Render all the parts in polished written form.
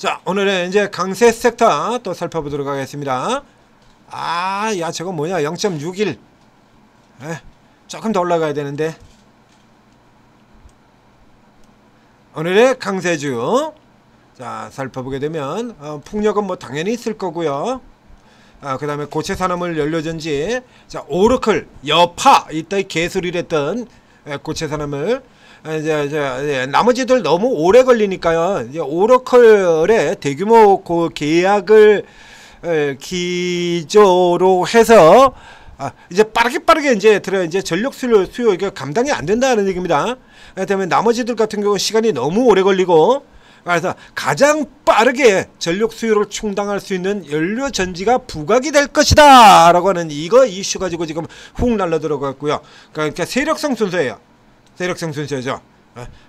자, 오늘은 이제 강세 섹터 또 살펴보도록 하겠습니다. 야, 저거 뭐냐? 0.61. 조금 더 올라가야 되는데. 오늘의 강세주. 자, 살펴보게 되면 풍력은 뭐 당연히 있을 거고요. 그 다음에 고체 산업을 연료전지, 자, 오르클, 여파, 이따위 개소리를 했던 고체 산업을 이제 나머지들 너무 오래 걸리니까요. 이제 오르클의 대규모 계약을 기조로 해서 이제 빠르게 이제 전력 수요 이게 감당이 안 된다는 얘기입니다. 그렇다면 나머지들 같은 경우는 시간이 너무 오래 걸리고, 그래서 가장 빠르게 전력 수요를 충당할 수 있는 연료 전지가 부각이 될 것이다 라고 하는 이거 이슈 가지고 지금 훅 날라 들어갔고요. 그러니까 세력성 순서예요. 세력성 순서죠.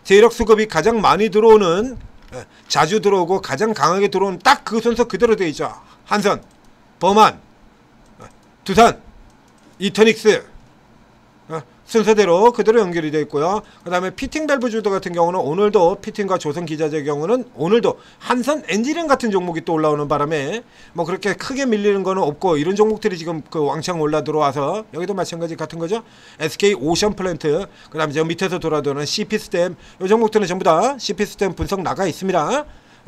세력 수급이 가장 많이 들어오는, 자주 들어오고 가장 강하게 들어오는 딱 그 순서 그대로 되어 있죠. 한선, 범한, 두산, 이터닉스 순서대로 그대로 연결이 되어 있고요. 그 다음에 피팅 밸브 주도 같은 경우는 오늘도 피팅과 조선 기자재 경우는 오늘도 한선 엔지니어링 같은 종목이 또 올라오는 바람에 뭐 그렇게 크게 밀리는 거는 없고, 이런 종목들이 지금 그 왕창 올라 들어와서 여기도 마찬가지 같은 거죠. SK 오션 플랜트, 그 다음에 저 밑에서 돌아도는 CP 스템, 이 종목들은 전부 다 CP 스템 분석 나가 있습니다.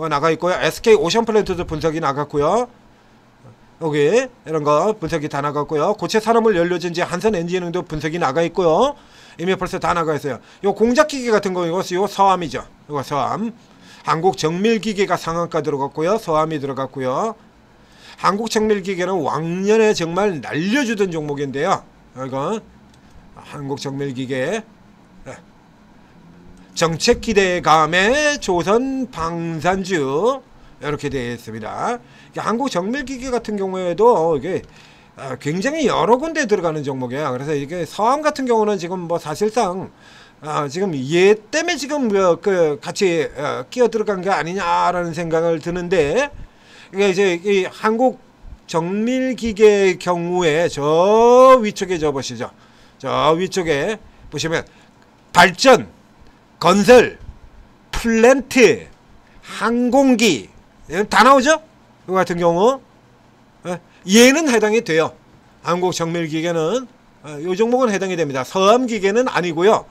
나가 있고요. SK 오션 플랜트도 분석이 나갔고요. 여기 이런 거 분석이 다 나갔고요. 고체 산업을 연료전지 한선 엔지니어링도 분석이 나가 있고요. 이미 벌써 다 나가 있어요. 요 공작기계 같은 거 이거 서암이죠. 이거 서암. 한국정밀기계가 상한가 들어갔고요. 서암이 들어갔고요. 한국정밀기계는 왕년에 정말 날려주던 종목인데요. 이거 한국정밀기계, 정책기대감의 조선방산주 이렇게 되어 있습니다. 한국정밀기계 같은 경우에도 이게 굉장히 여러 군데 들어가는 종목이에요. 그래서 이게 서암 같은 경우는 지금 뭐 사실상 지금 얘 때문에 지금 그 같이 끼어 들어간 게 아니냐라는 생각을 드는데, 이게 이제 이 한국정밀기계 경우에 저 위쪽에 저 보시죠. 저 위쪽에 보시면 발전, 건설, 플랜트, 항공기 다 나오죠? 그 같은 경우 얘는 해당이 돼요. 한국정밀기계는 이 종목은 해당이 됩니다. 서암기계는 아니고요.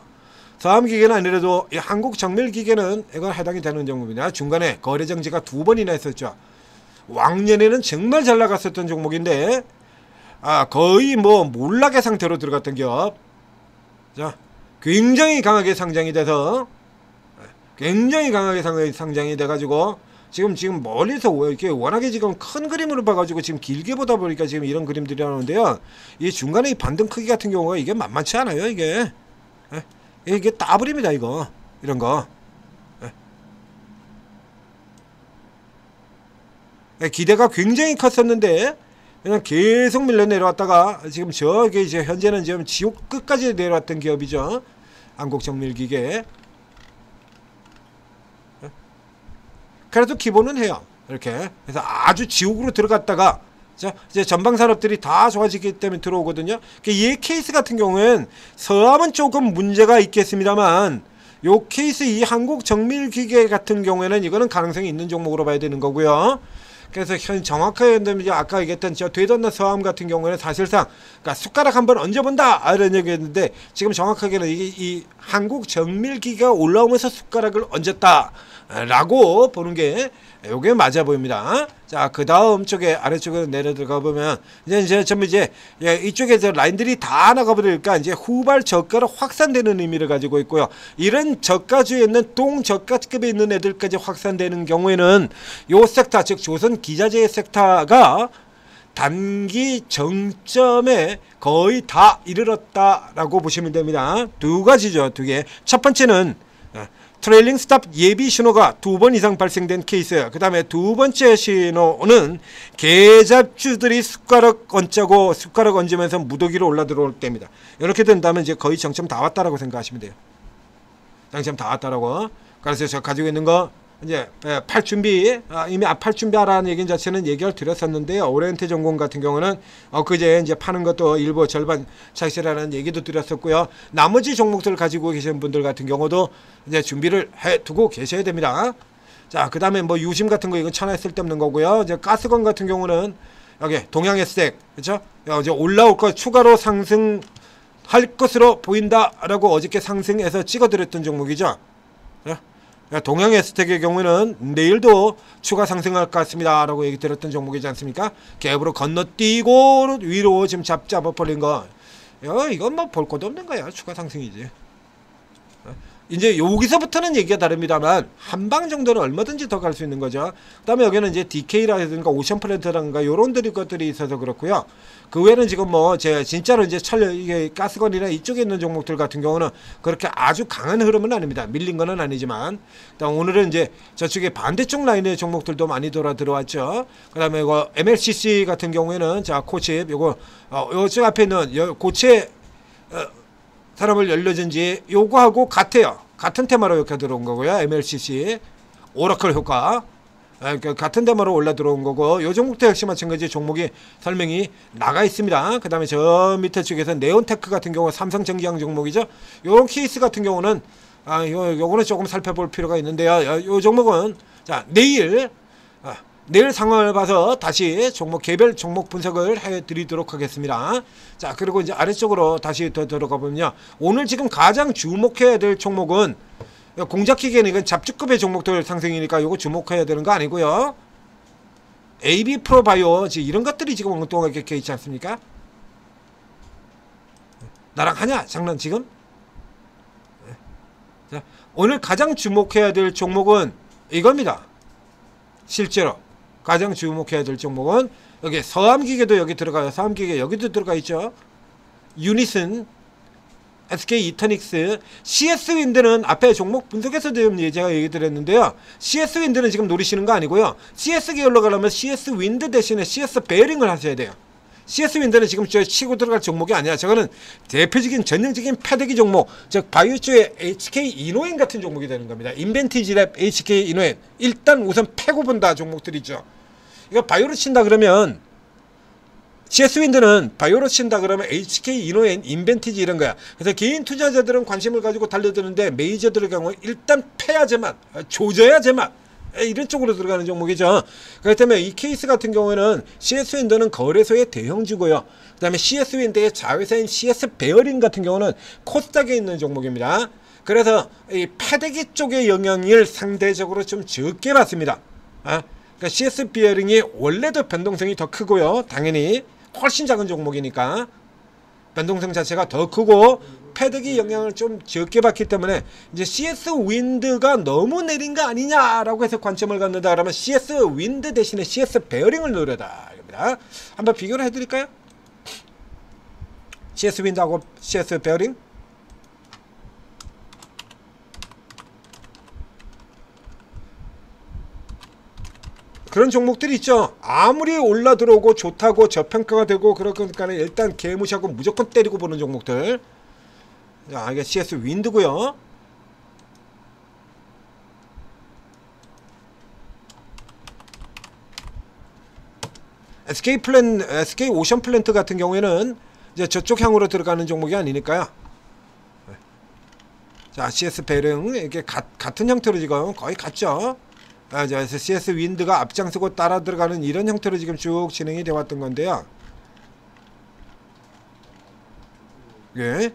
서암기계는 아니라도 이 한국정밀기계는 이건 해당이 되는 종목입니다. 중간에 거래정지가 2번이나 했었죠. 왕년에는 정말 잘 나갔었던 종목인데 거의 뭐 몰락의 상태로 들어갔던 기업. 자, 굉장히 강하게 상장이 돼서 상장이 돼가지고 지금 멀리서 이렇게 워낙에 지금 큰 그림으로 봐가지고 지금 길게 보다 보니까 지금 이런 그림들이 나오는데요. 이 중간에 이 반등 크기 같은 경우가 이게 만만치 않아요. 이게 따블입니다. 이거 이런 거. 기대가 굉장히 컸었는데 그냥 계속 밀려 내려왔다가 지금 저게 이제 현재는 지금 지옥 끝까지 내려왔던 기업이죠. 한국정밀기계. 그래도 기본은 해요. 이렇게. 그래서 아주 지옥으로 들어갔다가 이제 전방산업들이 다 좋아지기 때문에 들어오거든요. 이 케이스 같은 경우엔 서암은 조금 문제가 있겠습니다만, 요 케이스 이 한국정밀기계 같은 경우에는 이거는 가능성이 있는 종목으로 봐야 되는 거고요. 그래서 정확하게 이제 아까 얘기했던 저 되던 서암 같은 경우에는 사실상 그러니까 숟가락 한번 얹어본다 이런 얘기했는데, 지금 정확하게는 이 한국정밀기계가 올라오면서 숟가락을 얹었다라고 보는 게 요게 맞아 보입니다. 자, 그 다음 쪽에 아래쪽으로 내려 들어가 보면 이제 전부 이쪽에서 라인들이 다 나가버리니까 이제 후발 저가로 확산되는 의미를 가지고 있고요. 이런 저가주에 있는 동저가급에 있는 애들까지 확산되는 경우에는 요 섹터, 즉 조선 기자재 섹터가 단기 정점에 거의 다 이르렀다라고 보시면 됩니다. 두 가지죠, 두 개. 첫 번째는 트레일링 스탑 예비 신호가 2번 이상 발생된 케이스. 그 다음에 두 번째 신호는 계잡주들이 숟가락 얹으면서 무더기로 올라 들어올 때입니다. 이렇게 된다면 이제 거의 정점 다 왔다라고 생각하시면 돼요. 정점 다 왔다라고. 그래서 저 가지고 있는 거 이제 팔 준비, 이미 팔 준비하라는 얘기 자체는 얘기를 드렸었는데요. 오리엔트 전공 같은 경우는 그제 이제 파는 것도 일부 절반 차익이라는 얘기도 드렸었고요. 나머지 종목들을 가지고 계신 분들 같은 경우도 이제 준비를 해 두고 계셔야 됩니다. 자, 그 다음에 뭐 유심 같은 거 이건 천하에 쓸데없는 거고요. 이제 가스건 같은 경우는 여기 동양에스텍, 그렇죠? 이제 올라올 거 추가로 상승할 것으로 보인다라고 어저께 상승해서 찍어드렸던 종목이죠. 동양에스텍의 경우에는 내일도 추가 상승할 것 같습니다라고 얘기 드렸던 종목이지 않습니까? 갭으로 건너뛰고 위로 지금 잡아버린 거, 이건 뭐 볼 것도 없는 거야. 추가 상승이지. 이제 여기서부터는 얘기가 다릅니다만 한방 정도는 얼마든지 더 갈 수 있는 거죠. 그 다음에 여기는 이제 DK라든가 오션플랜트라든가 요런 것들이 있어서 그렇고요. 그 외에는 지금 뭐 제 진짜로 이제 이게 가스건이나 이쪽에 있는 종목들 같은 경우는 그렇게 아주 강한 흐름은 아닙니다. 밀린 거는 아니지만 일단 오늘은 이제 저쪽에 반대쪽 라인의 종목들도 많이 들어왔죠. 그 다음에 이거 MLCC 같은 경우에는 자 코칩 요거 요쪽 앞에 있는 고체 사람을 열려진지 요거하고 같아요. 같은 테마로 이렇게 들어온 거고요. MLCC 오라클 효과 같은 테마로 올라 들어온 거고, 요 종목도 역시 마찬가지 종목이 설명이 나가 있습니다. 그 다음에 저 밑에 쪽에서 네온테크 같은 경우 삼성전기장 종목이죠. 요런 케이스 같은 경우는 요거는 조금 살펴볼 필요가 있는데요. 요 종목은 자 내일 상황을 봐서 다시 종목 개별 종목 분석을 해드리도록 하겠습니다. 자, 그리고 이제 아래쪽으로 다시 더 들어가 보면요, 오늘 지금 가장 주목해야 될 종목은 공작기계는 이건 잡주급의 종목들 상승이니까 요거 주목해야 되는 거 아니고요. AB 프로바이오 이런 것들이 지금 엉뚱하게 껴 있지 않습니까? 나랑 하냐 장난 지금? 자, 오늘 가장 주목해야 될 종목은 이겁니다. 실제로 가장 주목해야 될 종목은 여기 서암기계도 여기 들어가요. 서암기계 여기도 들어가 있죠. 유니슨, SK 이터닉스, CS윈드는 앞에 종목 분석에서 제가 얘기 드렸는데요. CS윈드는 지금 노리시는 거 아니고요. CS 계열로 가려면 CS윈드 대신에 CS 베어링을 하셔야 돼요. CS윈드는 지금 저 치고 들어갈 종목이 아니야. 저거는 대표적인 전형적인 패대기 종목, 즉 바이오주의 HK 이노엔 같은 종목이 되는 겁니다. 인벤티지랩 HK 이노엔 일단 우선 패고 본다 종목들이죠. 이거 바이오로 친다 그러면 CS윈드는 바이오로 친다 그러면 HK 이노엔 인벤티지 이런 거야. 그래서 개인 투자자들은 관심을 가지고 달려드는데 메이저들의 경우 일단 패야지만, 조져야지만 이런 쪽으로 들어가는 종목이죠. 그렇기 때문에 이 케이스 같은 경우에는 CS윈드는 거래소의 대형주고요. 그 다음에 CS윈드의 자회사인 CS 베어링 같은 경우는 코스닥에 있는 종목입니다. 그래서 이 패대기 쪽의 영향을 상대적으로 좀 적게 받습니다. 그러니까 CS 베어링이 원래도 변동성이 더 크고요. 당연히 훨씬 작은 종목이니까 변동성 자체가 더 크고 패대기 영향을 좀 적게 받기 때문에 이제 CS 윈드가 너무 내린 거 아니냐라고 해서 관점을 갖는다 그러면 CS 윈드 대신에 CS 베어링을 노려다 이겁니다. 한번 비교를 해드릴까요? CS 윈드하고 CS 베어링. 그런 종목들이 있죠. 아무리 올라 들어오고 좋다고 저평가가 되고 그러니까 일단 개무시하고 무조건 때리고 보는 종목들. 자, 이게 CS 윈드고요. SK 오션 플랜트 같은 경우에는 이제 저쪽 향으로 들어가는 종목이 아니니까요. 자, CS 베어링 이게 같은 형태로 지금 거의 같죠. 그래서 CS 윈드가 앞장서고 따라 들어가는 이런 형태로 지금 쭉 진행이 되어 왔던 건데요. 예.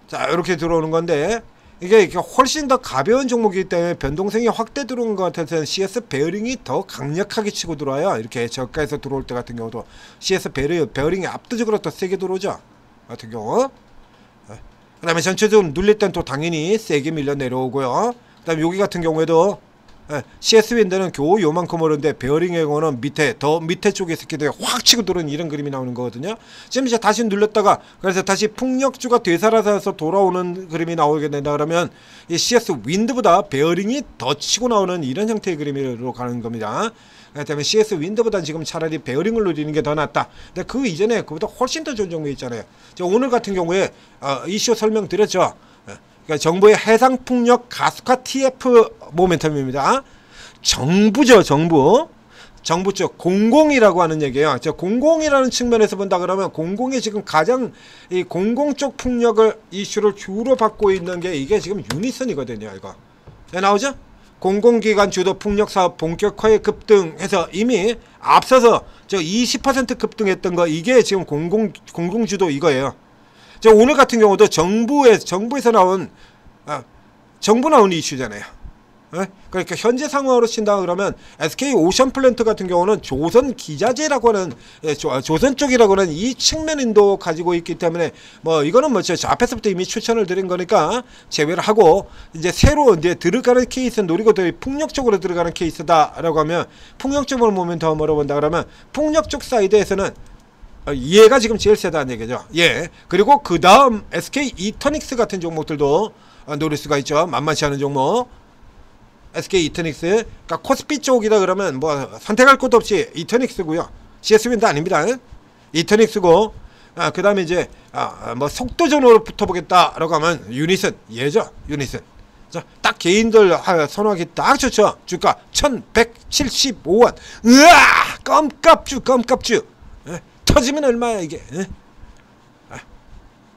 자, 이렇게 들어오는 건데 이게 훨씬 더 가벼운 종목이기 때문에 변동성이 확대 들어온 것 같아서 CS 베어링이 더 강력하게 치고 들어와요. 이렇게 저가에서 들어올 때 같은 경우도 CS 베어링이 압도적으로 더 세게 들어오죠. 같은 경우. 그 다음에 전체적으로 눌릴 땐 또 당연히 세게 밀려 내려오고요. 그 다음에 여기 같은 경우에도 CS 윈드는 겨우 요만큼 오는데 베어링의 경우는 더 밑에 쪽에 새끼들이 확 치고 들어오는 이런 그림이 나오는 거거든요. 지금 이제 다시 눌렸다가 그래서 다시 풍력주가 되살아서 돌아오는 그림이 나오게 된다 그러면 이 CS 윈드보다 베어링이 더 치고 나오는 이런 형태의 그림으로 가는 겁니다. 그렇기 때문에 CS 윈드보다 지금 차라리 베어링을 노리는 게 더 낫다. 근데 그 이전에 그보다 훨씬 더 좋은 종목이 있잖아요. 오늘 같은 경우에 이슈 설명드렸죠. 그러니까 정부의 해상풍력 가속화 TF 모멘텀입니다. 정부죠, 정부. 정부 쪽 공공이라고 하는 얘기예요. 공공이라는 측면에서 본다 그러면 공공이 지금 가장 이 공공 쪽 풍력을 이슈를 주로 받고 있는 게 이게 지금 유니선이거든요. 이거 나오죠? 공공기관 주도 풍력사업 본격화에 급등해서 이미 앞서서 저 20% 급등했던 거 이게 지금 공공주도 이거예요. 저 오늘 같은 경우도 정부에서 나온 정부 나온 이슈잖아요. 그러니까 현재 상황으로 친다 그러면 SK 오션플랜트 같은 경우는 조선 기자재라고 하는 조선 쪽이라고 하는 이 측면인도 가지고 있기 때문에 뭐 이거는 뭐 저 앞에서부터 이미 추천을 드린 거니까 제외를 하고 이제 새로 이제 들어가는 케이스는 노리고 풍력 쪽으로 들어가는 케이스다라고 하면 풍력 쪽으로 보면 더 물어본다 그러면 풍력 쪽 사이드에서는 얘가 지금 제일 세다는 얘기죠. 예. 그리고 그 다음 SK 이터닉스 같은 종목들도 노릴 수가 있죠. 만만치 않은 종목. SK 이터닉스, 그러니까 코스피 쪽이다 그러면 뭐 선택할 것도 없이 이터닉스고요. CS윈도 아닙니다. 이터닉스고, 그 다음에 이제 뭐 속도전으로 붙어보겠다라고 하면 유니슨, 얘죠. 유니슨. 자, 딱 개인들 선호하기 딱 좋죠. 주가 1175원. 으아! 껌값주. 터지면 얼마야 이게.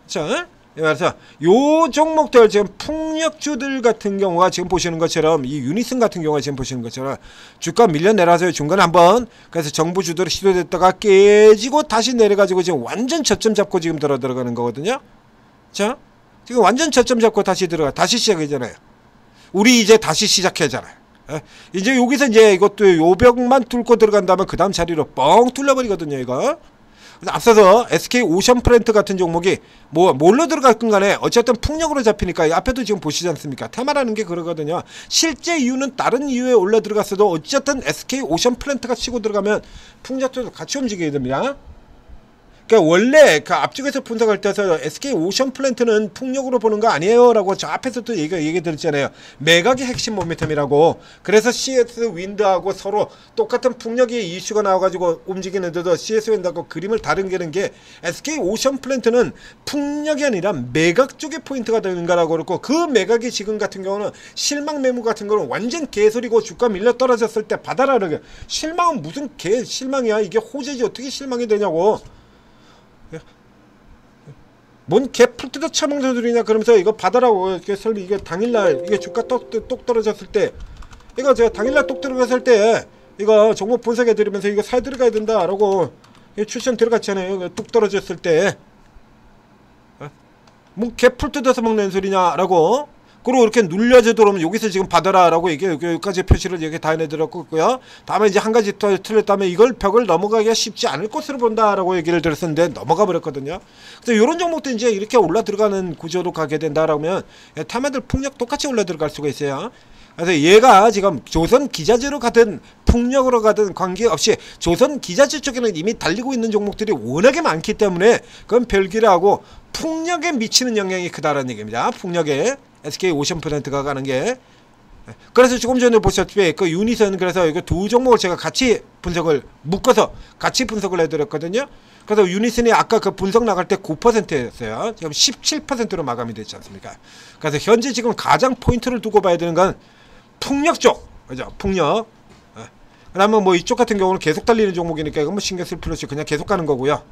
자. 그래서 요 종목들 지금 풍력주들 같은 경우가 지금 보시는 것처럼 이 유니슨 같은 경우가 지금 보시는 것처럼 주가 밀려 내려서 중간에 한번 그래서 정부 주도로 시도됐다가 깨지고 다시 내려가지고 지금 완전 저점 잡고 지금 들어가는 거거든요. 자, 지금 완전 저점 잡고 다시 시작이잖아요. 우리 이제 다시 시작하잖아요. 이제 여기서 이제 이것도 요 벽만 뚫고 들어간다면 그 다음 자리로 뻥 뚫려버리거든요, 이거. 앞서서 SK 오션플랜트 같은 종목이 뭘로 들어갔건 간에 어쨌든 풍력으로 잡히니까 앞에도 지금 보시지 않습니까? 테마라는 게 그러거든요. 실제 이유는 다른 이유에 올라 들어갔어도 어쨌든 SK 오션플랜트가 치고 들어가면 풍력도 같이 움직여야 됩니다. 그러니까 원래 그 앞쪽에서 분석할 때서 SK 오션플랜트는 풍력으로 보는 거 아니에요 라고 저 앞에서도 얘기 드렸잖아요. 매각의 핵심 모멘텀이라고. 그래서 CS 윈드하고 서로 똑같은 풍력이 이슈가 나와가지고 움직이는데도 CS 윈드하고 그림을 다른게는 게 SK 오션플랜트는 풍력이 아니라 매각 쪽에 포인트가 되는가라고 그렇고 그 매각이 지금 같은 경우는 실망 매물 같은 거는 완전 개소리고 주가 밀려 떨어졌을 때 받아라 그러게. 실망은 무슨 개 실망이야. 이게 호재지 어떻게 실망이 되냐고. 뭔 개 풀 뜯어 처먹는 소리냐 그러면서 이거 받아라고. 이게 당일날 이게 주가 똑 떨어졌을 때 이거 제가 당일날 똑 들어갔을 때 이거 종목 분석해 드리면서 이거 사야 들어가야 된다라고 추천 들어갔잖아요. 뚝 떨어졌을 때 뭐 개 풀 뜯어서 먹는 소리냐라고. 그리고 이렇게 눌려져 들어오면 여기서 지금 받아라라고 여기까지 표시를 이렇게 다 해드렸고요. 다음에 이제 한 가지 더 틀렸다면 이걸 벽을 넘어가기가 쉽지 않을 것으로 본다라고 얘기를 드렸었는데 넘어가 버렸거든요. 그래서 이런 종목도 이제 이렇게 올라 들어가는 구조로 가게 된다라면 테마들 풍력 똑같이 올라 들어갈 수가 있어요. 그래서 얘가 지금 조선 기자재로 가든 풍력으로 가든 관계없이 조선 기자재 쪽에는 이미 달리고 있는 종목들이 워낙에 많기 때문에 그건 별개로 하고 풍력에 미치는 영향이 크다라는 얘기입니다. 풍력에 SK 오션플랜트가 가는 게. 그래서 조금 전에 보셨다시피 그 유니선 그래서 이거 두 종목을 제가 같이 분석을 묶어서 같이 분석을 해드렸거든요. 그래서 유니선이 아까 그 분석 나갈 때 9%였어요. 지금 17%로 마감이 됐지 않습니까? 그래서 현재 지금 가장 포인트를 두고 봐야 되는 건 풍력 쪽, 그죠? 풍력. 그다음에 뭐 이쪽 같은 경우는 계속 달리는 종목이니까 이건 뭐 신경 쓸 필요 없이 그냥 계속 가는 거고요.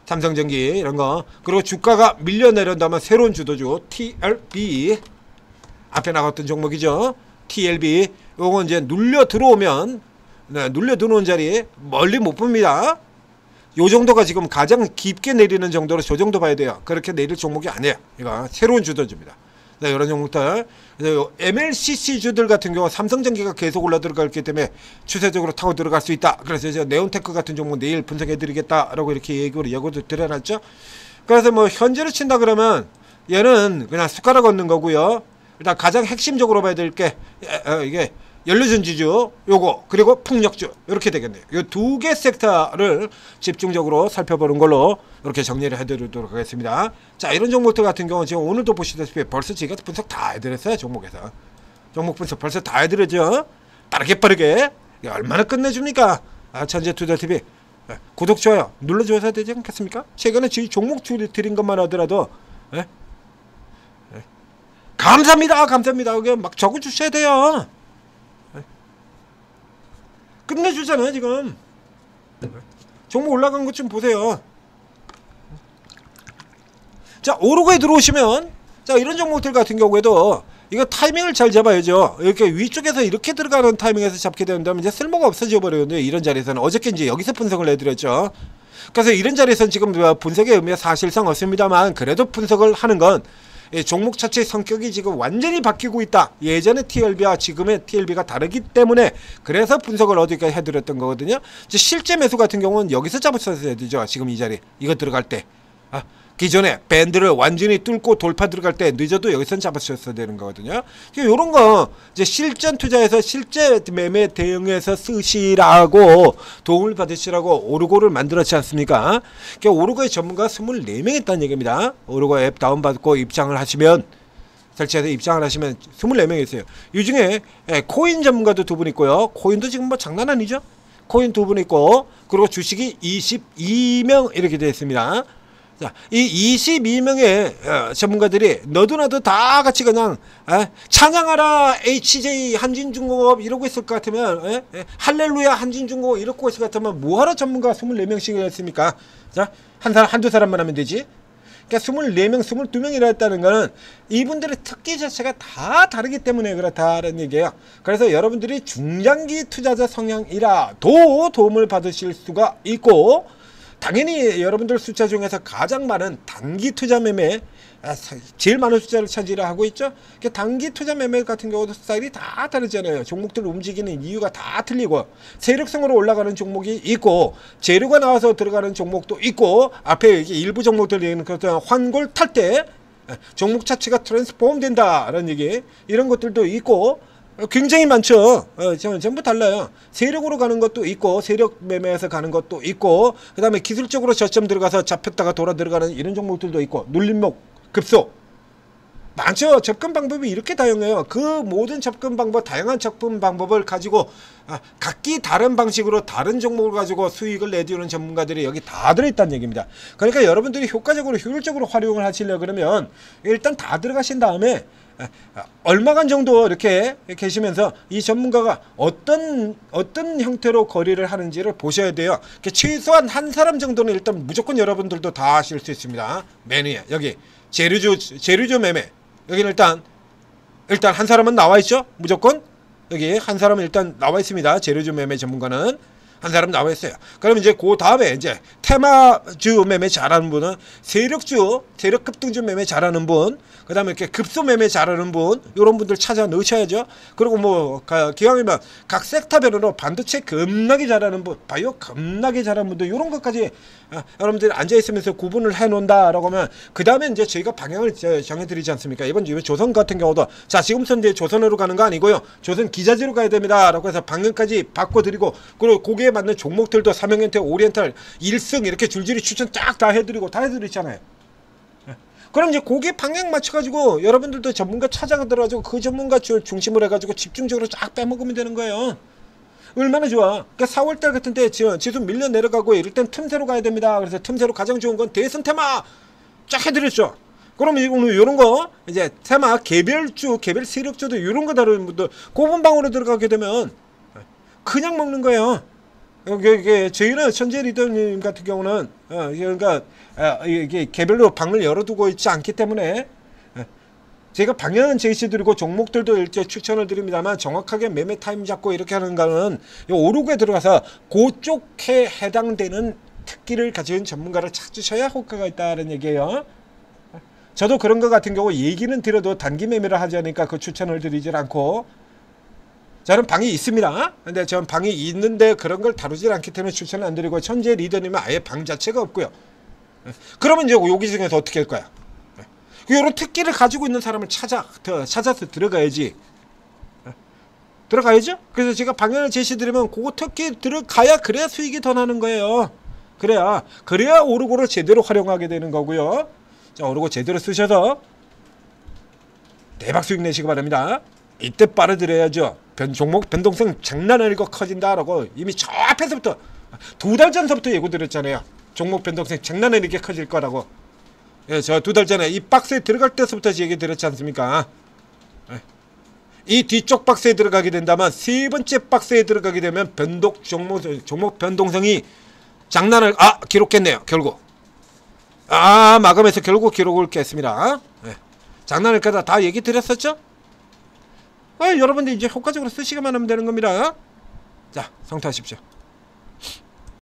삼성전기 이런 거. 그리고 주가가 밀려 내린다면 새로운 주도주 TLB 앞에 나갔던 종목이죠. TLB 요건 이제 눌려 들어오면 눌려 들어온 자리 멀리 못 봅니다. 요 정도가 지금 가장 깊게 내리는 정도로 저 정도 봐야 돼요. 그렇게 내릴 종목이 아니에요. 이거 새로운 주도주입니다. 네, 이런 종목들. MLCC 주들 같은 경우 삼성전기가 계속 올라 들어갔기 때문에 추세적으로 타고 들어갈 수 있다. 그래서 이제 네온테크 같은 종목 내일 분석해 드리겠다라고 이렇게 예고도 드려놨죠. 그래서 뭐 현재로 친다 그러면 얘는 그냥 숟가락 얹는 거고요. 일단 가장 핵심적으로 봐야 될 게 이게 연료전지주 요거 그리고 풍력주 이렇게 되겠네요. 이 두 개 섹터를 집중적으로 살펴보는 걸로 이렇게 정리를 해드리도록 하겠습니다. 자, 이런 종목들 같은 경우는 지금 오늘도 보시다시피 벌써 제가 분석 다 해드렸어요. 종목에서 종목 분석 벌써 다 해드렸죠. 빠르게 이게 얼마나 끝내줍니까? 천재투자TV 구독 좋아요 눌러주셔야 되지 않겠습니까? 최근에 종목 드린 것만 하더라도 감사합니다 그게 막 적어주셔야 돼요. 끝내주잖아요 지금. 종목 올라간 것 좀 보세요. 자, 오르고에 들어오시면 자 이런 종목들 같은 경우에도 이거 타이밍을 잘 잡아야죠. 이렇게 위쪽에서 이렇게 들어가는 타이밍에서 잡게 된다면 이제 쓸모가 없어져 버리거든요. 이런 자리에서는. 어저께 이제 여기서 분석을 해드렸죠. 그래서 이런 자리에서는 지금 분석의 의미가 사실상 없습니다만, 그래도 분석을 하는 건 종목 자체의 성격이 지금 완전히 바뀌고 있다. 예전의 TLB와 지금의 TLB가 다르기 때문에 그래서 분석을 어디까지 해드렸던 거거든요. 이제 실제 매수 같은 경우는 여기서 잡았어야 되죠. 지금 이 자리 이거 들어갈 때. 기존에 밴드를 완전히 뚫고 돌파 들어갈 때 늦어도 여기선 잡아주셨어야 되는 거거든요. 요런 거 이제 실전 투자에서 실제 매매 대응에서 쓰시라고 도움을 받으시라고 오르고를 만들었지 않습니까? 오르고의 전문가 24명 있다는 얘기입니다. 오르고 앱 다운받고 입장을 하시면, 설치해서 입장을 하시면 24명 있어요. 이 중에 코인 전문가도 2분 있고요. 코인도 지금 뭐 장난 아니죠? 코인 2분 있고, 그리고 주식이 22명 이렇게 되어 있습니다. 자, 이 22명의 전문가들이 너도 나도 다 같이 그냥 찬양하라 HJ 한진중공업 이러고 있을 것 같으면, 할렐루야 한진중공업 이러고 있을 것 같으면 뭐하러 전문가 24명씩 했습니까? 자, 한두 사람만 하면 되지. 그러니까 24명, 22명이라 했다는 거는 이분들의 특기 자체가 다 다르기 때문에 그렇다는 얘기예요. 그래서 여러분들이 중장기 투자자 성향이라도 도움을 받으실 수가 있고, 당연히 여러분들 숫자 중에서 가장 많은 단기 투자 매매, 제일 많은 숫자를 차지를 하고 있죠. 단기 투자 매매 같은 경우도 스타일이 다 다르잖아요. 종목들 움직이는 이유가 다 틀리고, 세력성으로 올라가는 종목이 있고, 재료가 나와서 들어가는 종목도 있고, 앞에 일부 종목들이 있는 그런 환골 탈 때 종목 자체가 트랜스폼 된다라는 얘기, 이런 것들도 있고 굉장히 많죠. 전부 달라요. 세력으로 가는 것도 있고, 세력 매매에서 가는 것도 있고, 그 다음에 기술적으로 저점 들어가서 잡혔다가 돌아 들어가는 이런 종목들도 있고, 눌림목, 급소 많죠. 접근 방법이 이렇게 다양해요. 그 모든 접근 방법, 다양한 접근 방법을 가지고 각기 다른 방식으로 다른 종목을 가지고 수익을 내주는 전문가들이 여기 다 들어있다는 얘기입니다. 그러니까 여러분들이 효과적으로 효율적으로 활용을 하시려 그러면 일단 다 들어가신 다음에 얼마간 정도 이렇게 계시면서 이 전문가가 어떤 형태로 거래를 하는지를 보셔야 돼요. 최소한 한 사람 정도는 일단 무조건 여러분들도 다 하실 수 있습니다. 메뉴에 여기 재료주 매매, 여기는 일단 한 사람은 나와 있죠. 무조건 여기 한 사람은 일단 나와 있습니다. 재료주 매매 전문가는 한 사람 나와 있어요. 그럼 이제 그 다음에 이제 테마주 매매 잘하는 분은 세력주, 세력 급등주 매매 잘하는 분, 그 다음에 이렇게 급소 매매 잘하는 분, 이런 분들 찾아 넣으셔야죠. 그리고 뭐 기왕이면 각 섹터별로 반도체 겁나게 잘하는 분, 바이오 겁나게 잘하는 분들, 이런 것까지 여러분들이 앉아 있으면서 구분을 해 놓는다라고 하면, 그 다음에 이제 저희가 방향을 정해드리지 않습니까? 이번 조선 같은 경우도 자, 지금부터 이제 조선으로 가는 거 아니고요, 조선 기자재로 가야 됩니다라고 해서 방향까지 바꿔드리고, 그리고 거기에 맞는 종목들도 삼성현대, 오리엔탈, 일승 이렇게 줄줄이 추천 쫙 다 해드리고 다 해드리잖아요. 그럼 이제 거기에 방향 맞춰가지고 여러분들도 전문가 찾아가더라도 그 전문가 중심으로 해가지고 집중적으로 쫙 빼먹으면 되는 거예요. 얼마나 좋아. 그러니까 4월달 같은 때 지수 밀려 내려가고 이럴 땐 틈새로 가야 됩니다. 그래서 틈새로 가장 좋은 건 대선 테마 쫙 해드렸죠. 그럼 오늘 요런 거 이제 테마 개별주, 개별 세력주도 요런 거 다루는 분들 고분방으로 들어가게 되면 그냥 먹는 거예요. 이게 저희는 천재 리더님 같은 경우는 그러니까 이게 개별로 방을 열어두고 있지 않기 때문에 제가 방향은 제시드리고 종목들도 일제 추천을 드립니다만, 정확하게 매매 타임 잡고 이렇게 하는 거는 요 오르고에 들어가서 그쪽에 해당되는 특기를 가진 전문가를 찾으셔야 효과가 있다는 얘기예요. 저도 그런 거 같은 경우 얘기는 드려도 단기 매매를 하지 않으니까 그 추천을 드리질 않고, 저는 방이 있습니다. 근데 전 방이 있는데 그런 걸 다루질 않기 때문에 추천을 안 드리고, 천재 리더님은 아예 방 자체가 없고요. 그러면 이제 여기 중에서 어떻게 할 거야? 이런 특기를 가지고 있는 사람을 찾아서 들어가야지. 들어가야죠? 그래서 제가 방향을 제시드리면 그거 특기 들어가야, 그래야 수익이 더 나는 거예요. 그래야 오르고를 제대로 활용하게 되는 거고요. 자, 오르고 제대로 쓰셔서 대박 수익 내시기 바랍니다. 이때 빨아들여야죠. 종목 변동성 장난 아니고 커진다라고 이미 저 앞에서부터 2달 전서부터 예고 드렸잖아요. 종목 변동성 장난 아니게 커질 거라고. 예, 저 2달 전에 이 박스에 들어갈 때서부터 얘기 드렸지 않습니까? 예. 이 뒤쪽 박스에 들어가게 된다면, 세 번째 박스에 들어가게 되면 종목 변동성이 장난을 기록했네요. 결국 마감해서 결국 기록을 깼습니다. 예. 장난을 까다 다 얘기 드렸었죠? 여러분들 이제 효과적으로 쓰시기만 하면 되는 겁니다. 자, 성투하십시오.